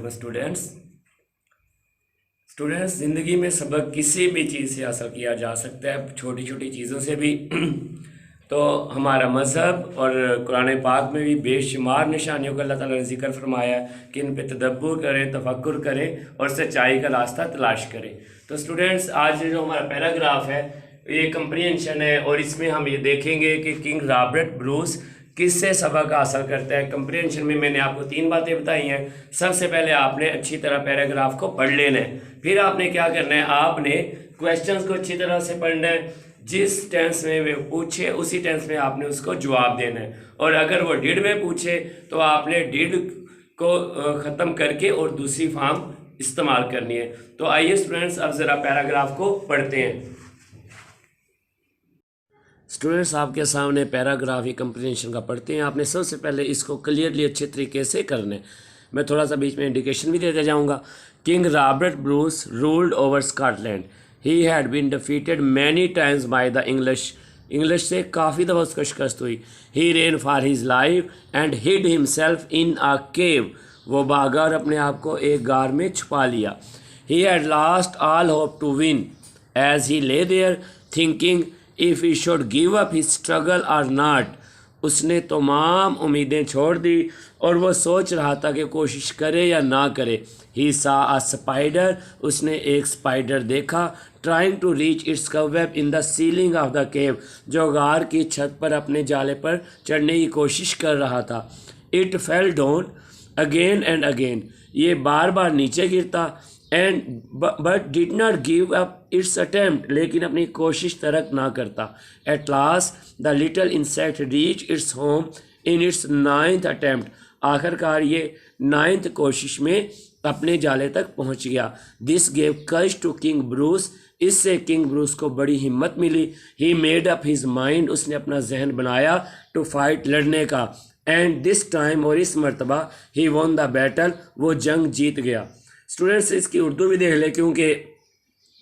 वालेकुम स्टूडेंट्स ज़िंदगी में सबक किसी भी चीज़ से हासिल किया जा सकता है, छोटी छोटी चीज़ों से भी। तो हमारा मज़हब और कुरान पाक में भी बेशुमार निशानियों का अल्लाह ताला ने जिक्र फरमाया है कि इन पे तदब्बुर करें, तफक्कुर करें और सच्चाई का रास्ता तलाश करें। तो स्टूडेंट्स आज जो हमारा पैराग्राफ है ये कंप्रीहेंशन है और इसमें हम ये देखेंगे कि किंग रॉबर्ट ब्रूस किससे सबक हासिल करता है। कंप्रीहेंशन में मैंने आपको 3 बातें बताई हैं। सबसे पहले आपने अच्छी तरह पैराग्राफ को पढ़ लेना है, फिर आपने क्या करना है, आपने क्वेश्चंस को अच्छी तरह से पढ़ना है। जिस टेंस में वे पूछे उसी टेंस में आपने उसको जवाब देना है, और अगर वो डिड में पूछे तो आपने डिड को ख़त्म करके और दूसरी फॉर्म इस्तेमाल करनी है। तो आइए स्टूडेंट्स अब ज़रा पैराग्राफ को पढ़ते हैं। स्टूडेंट्स आपके सामने पैराग्राफ ही कंप्रीहेंशन का पढ़ते हैं। आपने सबसे पहले इसको क्लियरली अच्छे तरीके से करना है। मैं थोड़ा सा बीच में इंडिकेशन भी देते जाऊंगा। King Robert Bruce ruled over Scotland. He had been defeated many times by the English से काफ़ी दफ़ा उसको शिकस्त हुई। He reign for his life and hid himself in a cave. वो भागा और अपने आप को एक गार में छुपा लिया। He had lost all hope to win as he lay there thinking if he should give up his struggle or not. उसने तमाम उम्मीदें छोड़ दी और वो सोच रहा था कि कोशिश करे या ना करे। ही सा अ स्पाइडर। उसने एक स्पाइडर देखा। Trying to reach its cobweb in the ceiling of the cave. जो गार की छत पर अपने जाले पर चढ़ने की कोशिश कर रहा था। It fell down again and again. ये बार बार नीचे गिरता। And but did not give up it's attempt. लेकिन अपनी कोशिश तर्क ना करता। At last the little insect reach its home in its 9th attempt. आखिरकार ये 9th कोशिश में अपने जाले तक पहुंच गया। This gave courage to king Bruce. इससे किंग ब्रूस को बड़ी हिम्मत मिली। He made up his mind. उसने अपना जहन बनाया टू फाइट, लड़ने का। एंड दिस टाइम, और इस मरतबा, ही वॉन द बैटल। वो जंग जीत गया। स्टूडेंट्स इसकी उर्दू भी देख लें, क्योंकि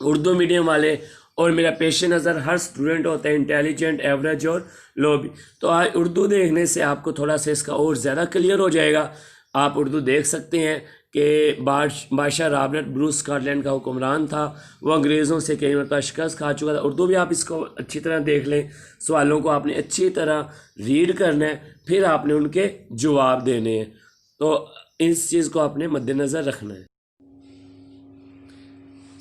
उर्दू मीडियम वाले और मेरा पेश नज़र हर स्टूडेंट होता है इंटेलिजेंट, एवरेज और लो भी। तो आज उर्दू देखने से आपको थोड़ा सा इसका और ज़्यादा क्लियर हो जाएगा। आप उर्दू देख सकते हैं कि बादशाह रॉबर्ट ब्रूस स्कॉटलैंड का हुक्मरान था। वो अंग्रेज़ों से कई मरतबा शिकस्त खा चुका था। उर्दू भी आप इसको अच्छी तरह देख लें। सवालों को आपने अच्छी तरह रीड करना है, फिर आपने उनके जवाब देने हैं। तो इस चीज़ को आपने मद्देनज़र रखना है।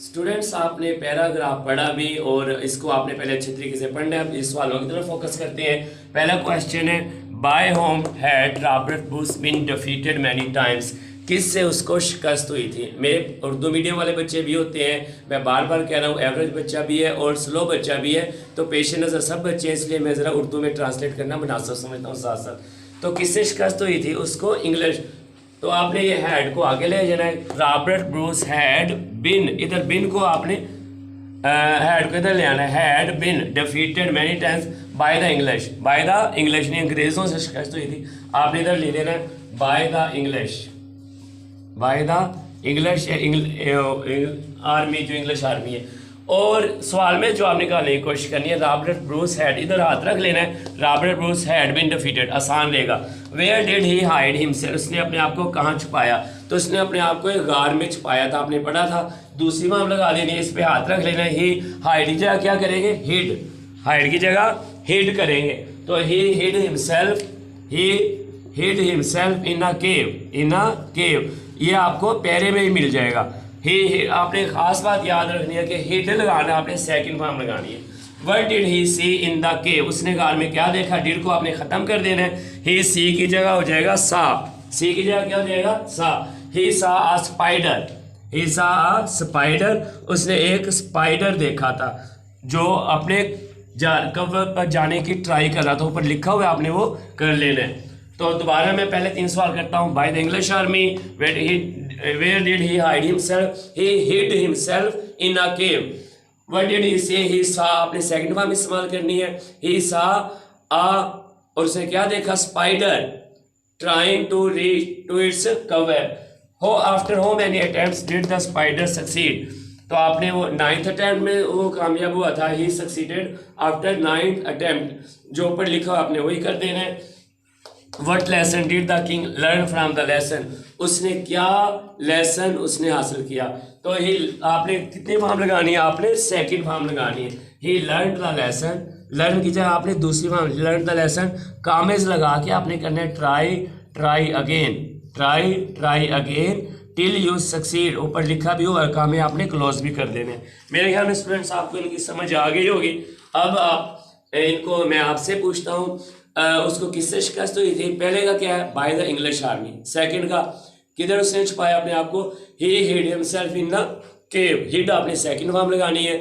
स्टूडेंट्स आपने पैराग्राफ पढ़ा भी और इसको आपने पहले अच्छे तरीके से पढ़ना है। अब इस सवालों की तरफ फोकस करते हैं। पहला क्वेश्चन है, by whom had Robert Bruce been defeated many times. किससे उसको शिकस्त हुई थी। मेरे उर्दू मीडियम वाले बच्चे भी होते हैं, मैं बार बार कह रहा हूँ, एवरेज बच्चा भी है और स्लो बच्चा भी है। तो पेश नज़र सब बच्चे हैं, इसलिए मैं ज़रा उर्दू में ट्रांसलेट करना मुनासिब समझता हूँ साथ साथ। तो किससे शिकस्त हुई थी उसको इंग्लिश। तो आपने ये हैड को आगे ले जाना है। रॉबर्ट ब्रूस हैड बिन, इधर बिन को आपने हैड को इधर ले आना है। Had been defeated many times by the English. Bye the English ने अंग्रेज़ों से शिकस्त हुई थी। आपने इधर ले लेना है by the English. Bye the English army, जो इंग्लिश आर्मी है। और सवाल में जवाब निकालने की कोशिश करनी है। रॉबर्ट ब्रूस हैड, इधर हाथ रख लेना है। Robert Bruce had been defeated, आसान रहेगा। Where did he hide himself. उसने अपने आप को कहाँ छुपाया। तो उसने अपने आप को एक गार में छुपाया था, आपने पढ़ा था। दूसरी बार लगा लेनी है, इस पे हाथ रख लेना है। ही हाइड की जगह क्या करेंगे, हिड। हाइड की जगह हिड करेंगे। तो he hid himself, he hid himself in a cave. In a cave ये आपको पैरे में ही मिल जाएगा। ही आपने खास बात याद रखनी है कि हिड लगाना, आपने सेकंड फॉर्म लगानी है। What did he see in the cave. उसने गार में क्या देखा। डिड को आपने खत्म कर देना है। ही सी की जगह हो जाएगा सा। सी की जगह क्या हो जाएगा, सा। ही saw a spider. He saw a spider. उसने एक स्पाइडर देखा था जो अपने कवर पर जाने की ट्राई कर रहा था। ऊपर लिखा हुआ है, आपने वो कर लेना है। तो दोबारा मैं पहले 3 सवाल करता हूँ। By the English army, where did he hide himself. He hid himself in a cave. What did he say, he सा, आपने सेकंड फॉर्म इस्तेमाल करनी है। ही सा अ, और उसने क्या देखा, spider trying to reach to its cover. हो after how many attempts did the spider succeed. तो आपने वो 9th अटेम्प्ट में वो कामयाब हुआ था। ही सक्सीडेड आफ्टर 9th अटेम्प्ट। जो ऊपर लिखा आपने वही कर देना है। What lesson did the king learn from the lesson, उसने क्या लेसन उसने हासिल किया। तो ही आपने कितने फार्म लगानी है, आपने सेकंड फार्म लगानी है। ही लर्न द लेसन, लर्न की जगह आपने दूसरी फार्म लर्न द लेसन, कामेज लगा के आपने करना है try try again, try try again till you succeed, ऊपर लिखा भी हो और काम में आपने क्लोज भी कर देने। मेरे ख्याल में स्टूडेंट्स आपको इनकी समझ आ गई होगी। अब आप इनको मैं आपसे पूछता हूँ उसको किससे शिकस्त हुई थी। पहले का क्या है, by the English army. Second का किधर उसने छुपाया अपने आप को, he hid himself in the cave, hid आपने सेकंड फॉर्म लगानी है।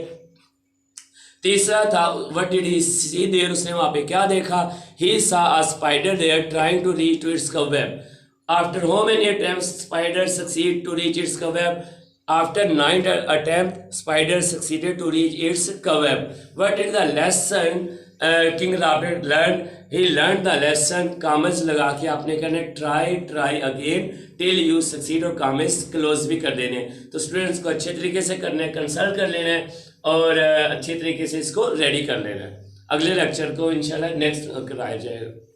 तीसरा था what did he see there, उसने वहां पे क्या देखा, he saw a spider there trying to reach to its cobweb. After how many attempts spider succeed to reach its cobweb? After 9 attempts, spider succeeded to reach its cobweb. What is the lesson King Rabbit learned? He learned the lesson. कामज लगा के आपने करना try try again till you succeed और कामज close भी कर देने। तो students को अच्छे तरीके से करना है, कंसल्ट कर लेना है और अच्छे तरीके से इसको रेडी कर लेना है। अगले लेक्चर को इंशाल्लाह नेक्स्ट कराया जाएगा।